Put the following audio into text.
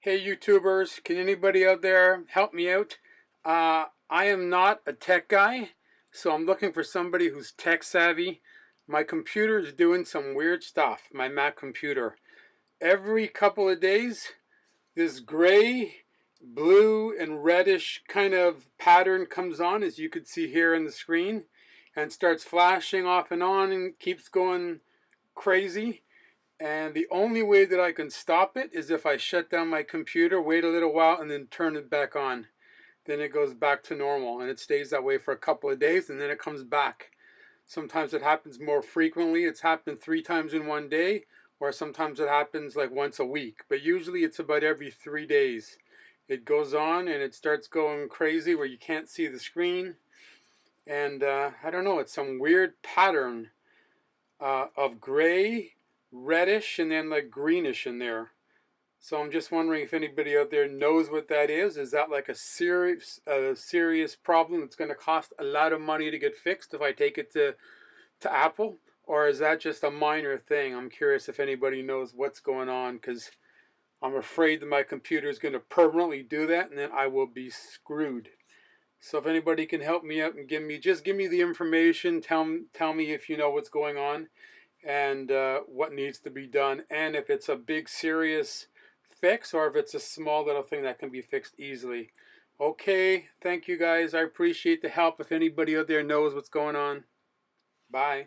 Hey YouTubers, can anybody out there help me out? I am not a tech guy, so I'm looking for somebody who's tech savvy. My computer is doing some weird stuff, my Mac computer. Every couple of days, this gray, blue, and reddish kind of pattern comes on, as you could see here on the screen, and starts flashing off and on and keeps going crazy. And the only way that I can stop it is if I shut down my computer, wait a little while, and then turn it back on. Then it goes back to normal, and it stays that way for a couple of days, and then it comes back. Sometimes it happens more frequently. It's happened 3 times in one day, or sometimes it happens like once a week. But usually it's about every 3 days. It goes on, and it starts going crazy where you can't see the screen. And I don't know, it's some weird pattern of gray, reddish, and then like greenish in there. So I'm just wondering if anybody out there knows what that is. Is that like a serious problem that's going to cost a lot of money to get fixed if I take it to Apple? Or is that just a minor thing? I'm curious if anybody knows what's going on, because I'm afraid that my computer is going to permanently do that, and then I will be screwed. So if anybody can help me out and give me the information, tell me if you know what's going on and what needs to be done, and if it's a big serious fix or if it's a small little thing that can be fixed easily. Okay, thank you guys. I appreciate the help. If anybody out there knows what's going on. Bye.